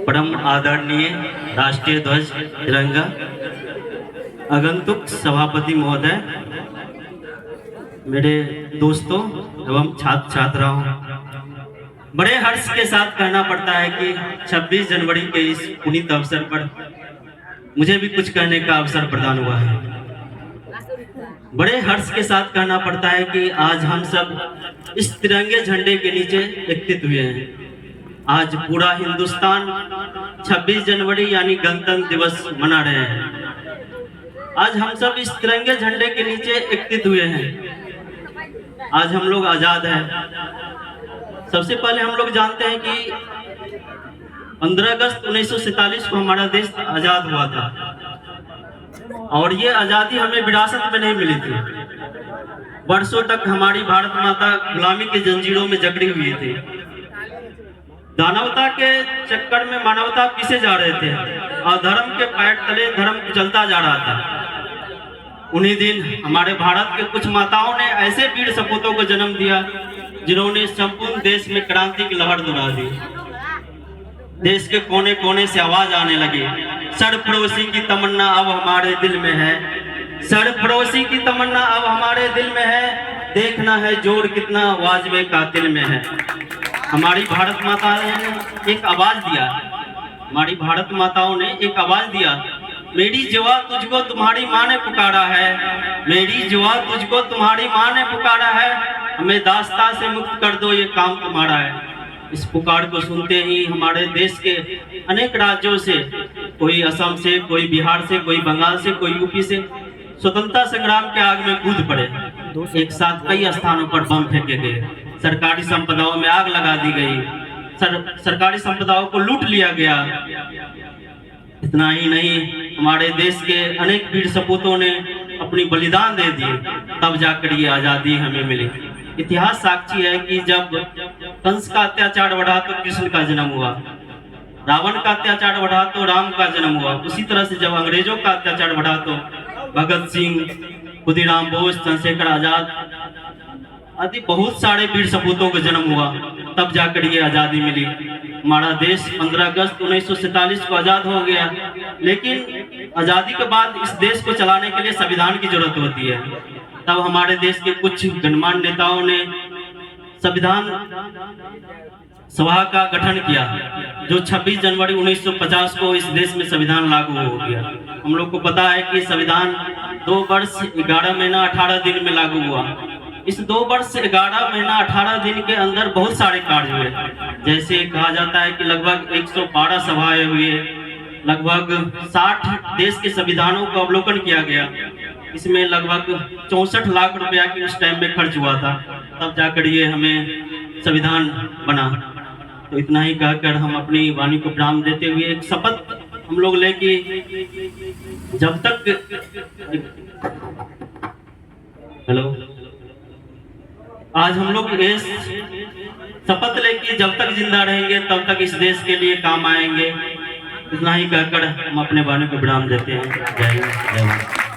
परम आदरणीय राष्ट्रीय ध्वज तिरंगा, आगंतुक सभापति महोदय, मेरे दोस्तों एवं छात्र छात्राओं, बड़े हर्ष के साथ कहना पड़ता है कि 26 जनवरी के इस पुनीत अवसर पर मुझे भी कुछ कहने का अवसर प्रदान हुआ है। बड़े हर्ष के साथ कहना पड़ता है कि आज हम सब इस तिरंगे झंडे के नीचे एकत्रित हुए हैं। आज पूरा हिंदुस्तान 26 जनवरी यानी गणतंत्र दिवस मना रहे हैं। आज हम सब इस तिरंगे झंडे के नीचे एकत्रित हुए हैं। आज हम लोग आजाद हैं। सबसे पहले हम लोग जानते हैं कि 15 अगस्त 1947 को हमारा देश आजाद हुआ था और ये आजादी हमें विरासत में नहीं मिली थी। वर्षों तक हमारी भारत माता गुलामी की जंजीरों में जकड़ी हुई थी। दानवता के चक्कर में मानवता पीछे जा रहे थे और धर्म के पैर तले धर्म कुचलता जा रहा था। उन्हीं दिन हमारे भारत के कुछ माताओं ने ऐसे वीर सपूतों को जन्म दिया जिन्होंने संपूर्ण देश में क्रांति की लहर दौड़ा दी। देश के कोने कोने से आवाज आने लगी, सरफरोशी की तमन्ना अब हमारे दिल में है, सरफरोशी की तमन्ना अब हमारे दिल में है, देखना है जोर कितना वाजबे कातिल में है। हमारी भारत माता ने एक आवाज दिया, हमारी भारत माताओं ने एक आवाज दिया, मेरी जुआ तुझको तुम्हारी माँ ने पुकारा है, मेरी जुआ तुझको तुम्हारी माँ ने पुकारा है, हमें दास्ता से मुक्त कर दो ये काम तुम्हारा है। इस पुकार को सुनते ही हमारे देश के अनेक राज्यों से, कोई असम से, कोई बिहार से, कोई बंगाल से, कोई यूपी से, स्वतंत्रता संग्राम के आग में कूद पड़े। एक साथ कई स्थानों पर बम फेंके गए, सरकारी संपदाओं में आग लगा दी गई, सरकारी संपदाओं को लूट लिया गया। इतना ही नहीं, हमारे देश के अनेक वीर सपूतों ने अपनी बलिदान दे दिए, तब जाकर ये आजादी हमें मिली। इतिहास साक्षी है कि जब कंस का अत्याचार बढ़ा तो कृष्ण का जन्म हुआ, रावण का अत्याचार बढ़ा तो राम का जन्म हुआ। उसी तरह से जब अंग्रेजों का अत्याचार बढ़ा तो भगत सिंह, खुदीराम बोस, चंद्रशेखर आजाद आदि बहुत सारे वीर सपूतों का जन्म हुआ, तब जाकर ये आजादी मिली। हमारा देश 15 अगस्त 1947 को आजाद हो गया, लेकिन आजादी के बाद इस देश को चलाने के लिए संविधान की जरूरत होती है। तब हमारे देश के कुछ गणमान्य नेताओं ने संविधान सभा का गठन किया, जो 26 जनवरी 1950 को इस देश में संविधान लागू हो गया। हम लोग को पता है कि संविधान 2 वर्ष 11 महीना 18 दिन में लागू हुआ। इस 2 वर्ष 11 महीना 18 दिन के अंदर बहुत सारे कार्य हुए। जैसे कहा जाता है कि लगभग 112 सभाएं हुई, लगभग 60 देश के संविधानों का अवलोकन किया गया। इसमें लगभग 64 लाख रुपया की उस टाइम में खर्च हुआ था, तब जाकर ये हमें संविधान बना। तो इतना ही कहकर हम अपनी वाणी को विराम देते हुए एक शपथ हम लोग ले कि जब तक आज हम लोग इस शपथ ले कि जब तक जिंदा रहेंगे तब तक इस देश के लिए काम आएंगे। इतना ही कहकर हम अपने वाणी को विराम देते हैं। जय हिंद, जय भारत।